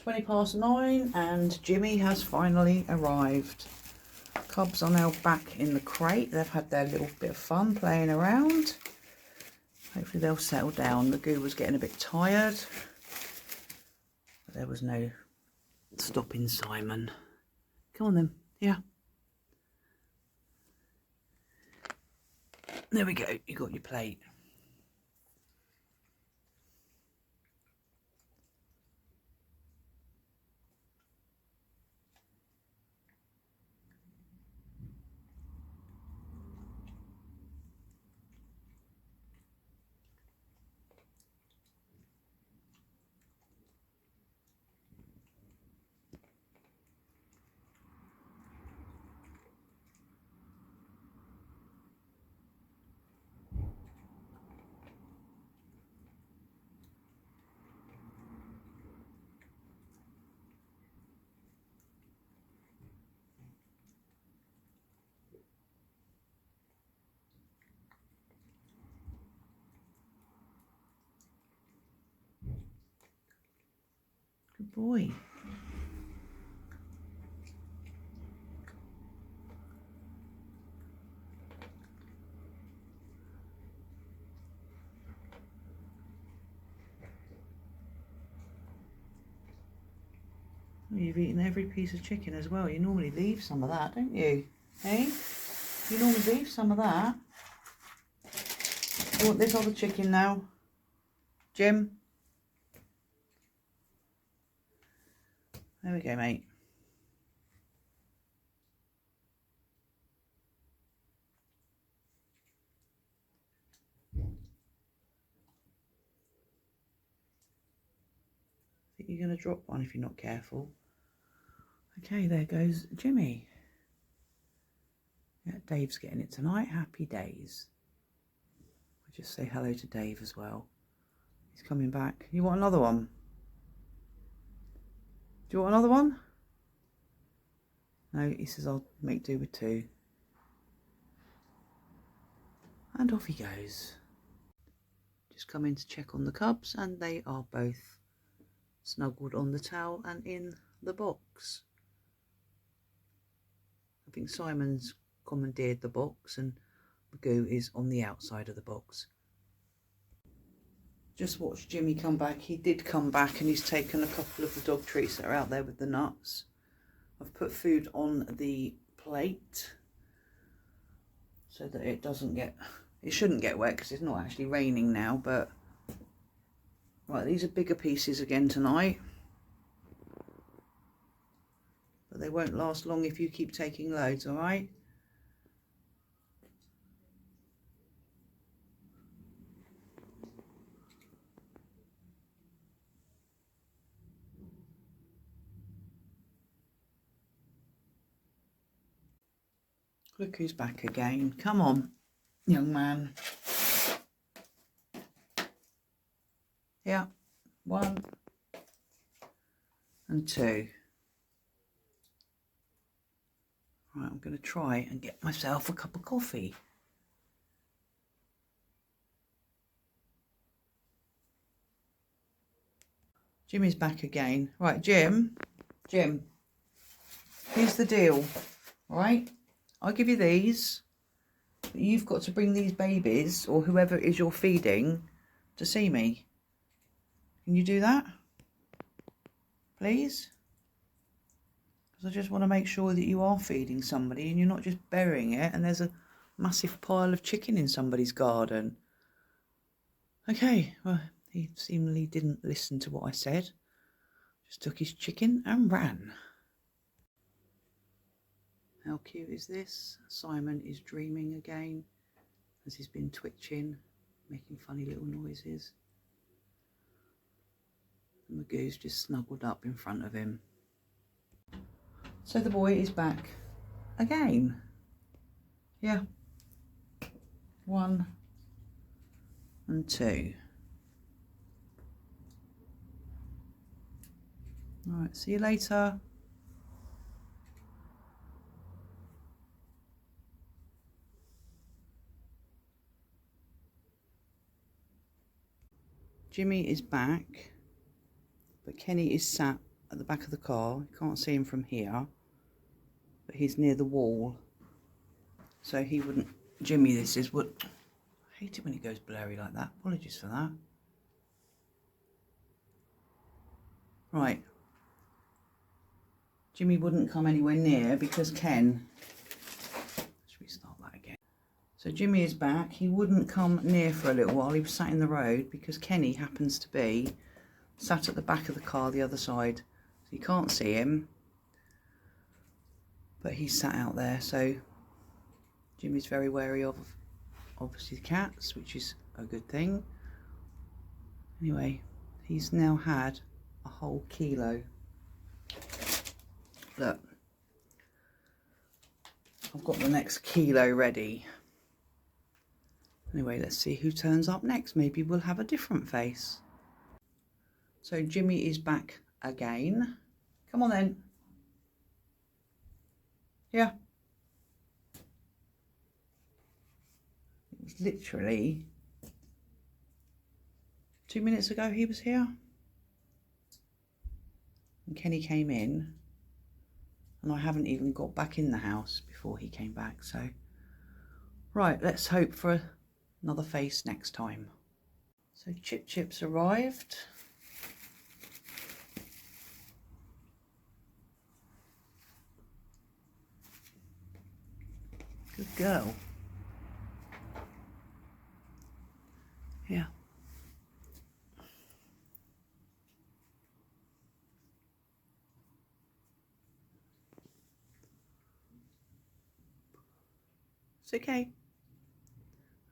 9:20 and Jimmy has finally arrived. Cubs are now back in the crate. They've had their little bit of fun playing around. Hopefully they'll settle down. The goo was getting a bit tired. But there was no stopping Simon. Come on then. Yeah. There we go. You got your plate. Good boy. Oh, you've eaten every piece of chicken as well. You normally leave some of that, don't you? Hey? You normally leave some of that. You want this other chicken now? Jim? There we go, mate. I think you're going to drop one if you're not careful. Okay, there goes Jimmy. Yeah, Dave's getting it tonight. Happy days. I'll just say hello to Dave as well. He's coming back. You want another one? Do you want another one? No, he says I'll make do with two. And off he goes. Just come in to check on the cubs and they are both snuggled on the towel and in the box. I think Simon's commandeered the box and Magoo is on the outside of the box. Just watched Jimmy come back. He did come back and he's taken a couple of the dog treats that are out there with the nuts. I've put food on the plate so that it doesn't get, it shouldn't get wet because it's not actually raining now, but right, these are bigger pieces again tonight. But they won't last long if you keep taking loads, all right? Look who's back again. Come on, young man. Yeah, 1 and 2. Right, I'm going to try and get myself a cup of coffee. Jimmy's back again. Right, Jim, here's the deal, all right? I'll give you these, but you've got to bring these babies, or whoever it is you're feeding, to see me. Can you do that? Please? Because I just want to make sure that you are feeding somebody and you're not just burying it and there's a massive pile of chicken in somebody's garden. Okay, well, he seemingly didn't listen to what I said. Just took his chicken and ran. How cute is this? Simon is dreaming again as he's been twitching, making funny little noises. And Magoo's just snuggled up in front of him. So the boy is back again. Yeah. 1 and 2. All right, see you later. Jimmy is back, but Kenny is sat at the back of the car. You can't see him from here, but he's near the wall. So he wouldn't, Jimmy this is, would, I hate it when it goes blurry like that. Apologies for that. Right. Jimmy wouldn't come anywhere near because Ken, should we start that again? So Jimmy is back. He wouldn't come near for a little while. He was sat in the road because Kenny happens to be sat at the back of the car the other side. So you can't see him, but he's sat out there. So Jimmy's very wary of obviously the cats, which is a good thing. Anyway, he's now had a whole kilo. Look, I've got the next kilo ready. Anyway, let's see who turns up next. Maybe we'll have a different face. So Jimmy is back again. Come on then. Yeah. It was literally 2 minutes ago he was here. And Kenny came in. And I haven't even got back in the house before he came back. So, right, let's hope for another face next time. So ChipChip's arrived. Good girl. Yeah. It's okay.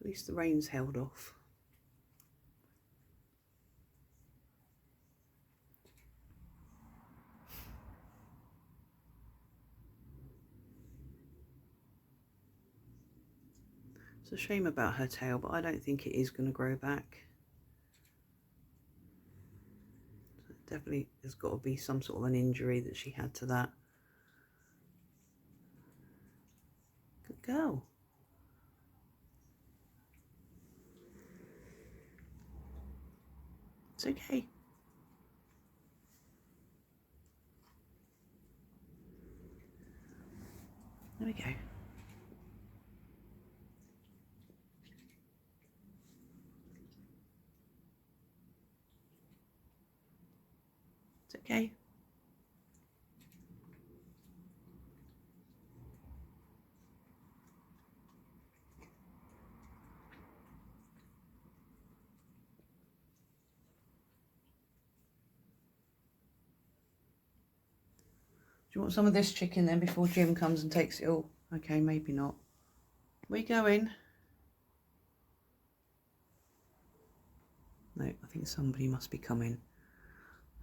At least the rain's held off. It's a shame about her tail, but I don't think it is going to grow back. Definitely there's got to be some sort of an injury that she had to that. Good girl. It's okay. There we go. It's okay. Do you want some of this chicken then before Jim comes and takes it all? Okay, maybe not. Where you going? No, I think somebody must be coming.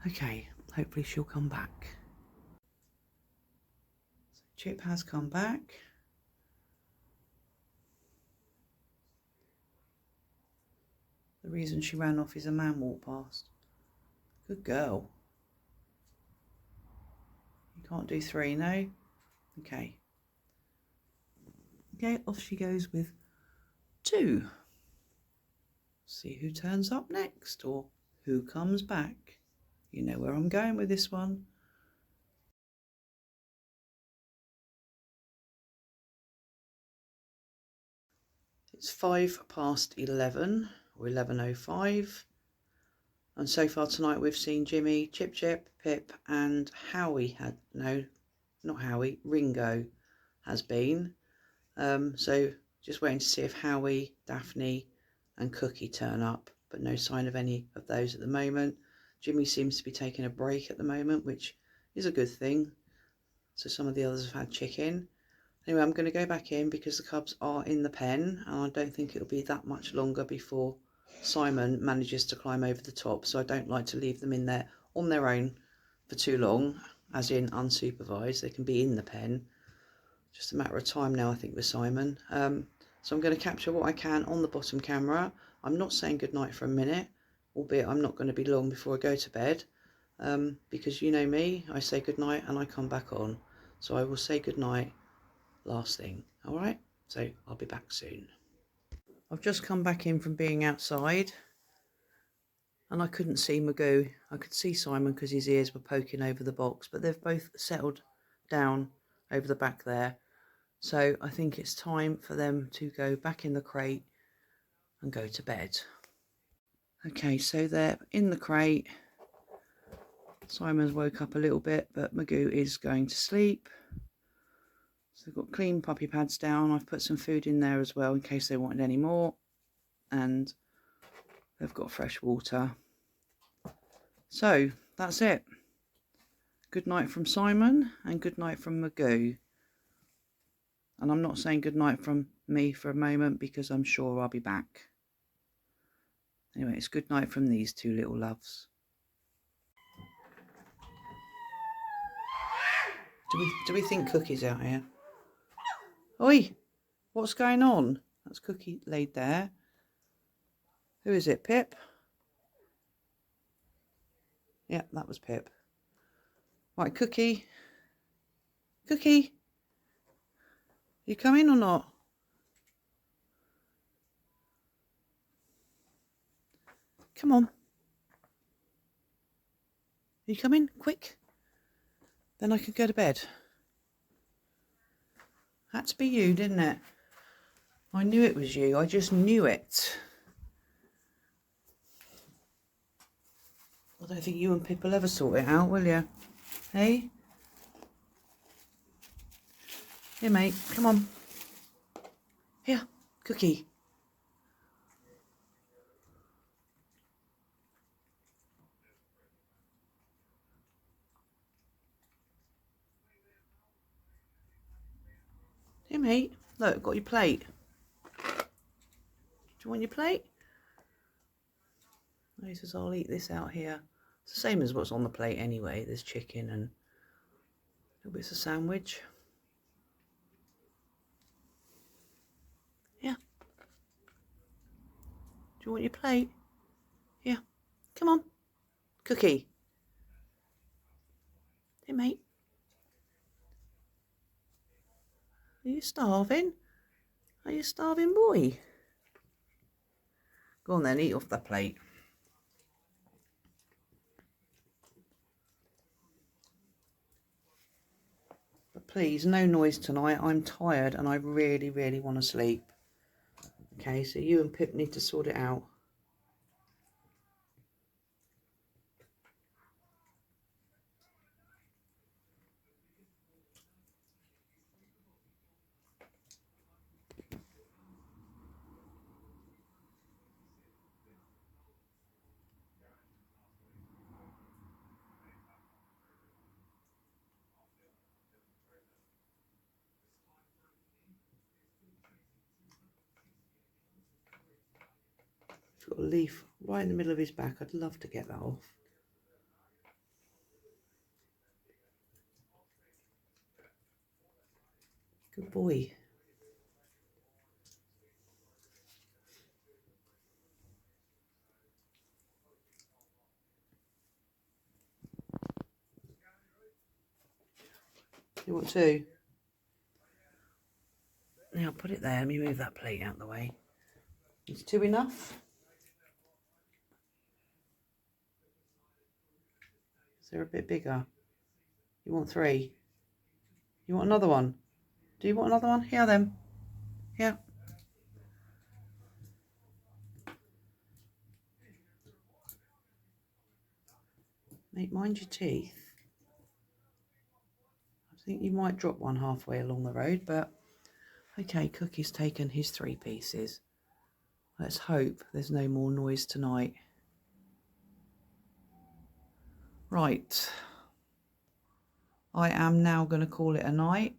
Okay, hopefully she'll come back. So Chip has come back. The reason she ran off is a man walked past. Good girl. You can't do 3, no? Okay. Okay, off she goes with 2. See who turns up next or who comes back. You know where I'm going with this one. It's 11:05 or 11:05. And so far tonight we've seen Jimmy, ChipChip, Pip and Howie not Howie, Ringo has been. So just waiting to see if Howie, Daphne and Cookie turn up, but no sign of any of those at the moment. Jimmy seems to be taking a break at the moment, which is a good thing. So some of the others have had chicken. Anyway, I'm going to go back in because the cubs are in the pen and I don't think it'll be that much longer before Simon manages to climb over the top. So I don't like to leave them in there on their own for too long, as in unsupervised. They can be in the pen. Just a matter of time now, I think, with Simon. So I'm going to capture what I can on the bottom camera. I'm not saying goodnight for a minute, albeit I'm not going to be long before I go to bed. Because you know me, I say goodnight and I come back on. So I will say goodnight last thing. All right, so I'll be back soon. I've just come back in from being outside. And I couldn't see Magoo. I could see Simon because his ears were poking over the box, but they've both settled down over the back there. So I think it's time for them to go back in the crate and go to bed. Okay, so they're in the crate. Simon's woke up a little bit, but Magoo is going to sleep. So they've got clean puppy pads down. I've put some food in there as well in case they wanted any more. And they've got fresh water. So that's it. Good night from Simon and good night from Magoo. And I'm not saying good night from me for a moment because I'm sure I'll be back. Anyway, it's good night from these two little loves. Do we think Cookie's out here? Oi! What's going on? That's Cookie laid there. Who is it, Pip? Yeah, that was Pip. Right, Cookie. Cookie! You coming or not? Come on. You coming? Quick. Then I can go to bed. Had to be you, didn't it? I knew it was you. I just knew it. I don't think you and Pip will ever sort it out, will you? Hey? Here, mate. Come on. Here, Cookie. Here, mate. Look, got your plate. Do you want your plate? He says, I'll eat this out here. It's the same as what's on the plate anyway. There's chicken and little bits of sandwich. Yeah. Do you want your plate? Yeah. Come on. Cookie. Hey, mate. Are you starving? Are you a starving boy? Go on then, eat off that plate. But please, no noise tonight. I'm tired and I really, really want to sleep. Okay, so you and Pip need to sort it out. He's got a leaf right in the middle of his back. I'd love to get that off. Good boy. You want two? Yeah, I'll put it there. Let me move that plate out of the way. Is two enough? Is there a bit bigger? You want three? You want another one? Do you want another one? Here then. Here. Mate, mind your teeth. I think you might drop one halfway along the road, but okay, Cookie's taken his 3 pieces. Let's hope there's no more noise tonight. Right. I am now going to call it a night.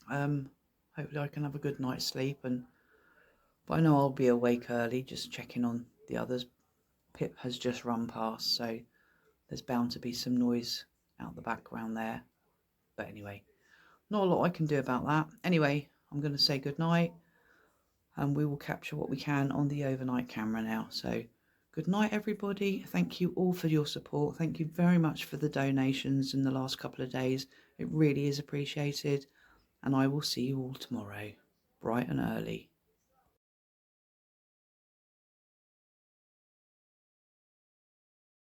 Hopefully I can have a good night's sleep, but I know I'll be awake early, just checking on the others. Pip has just run past, so there's bound to be some noise out the background there. But anyway, not a lot I can do about that. Anyway, I'm going to say good night, and we will capture what we can on the overnight camera now. So good night, everybody. Thank you all for your support. Thank you very much for the donations in the last couple of days. It really is appreciated. And I will see you all tomorrow, bright and early.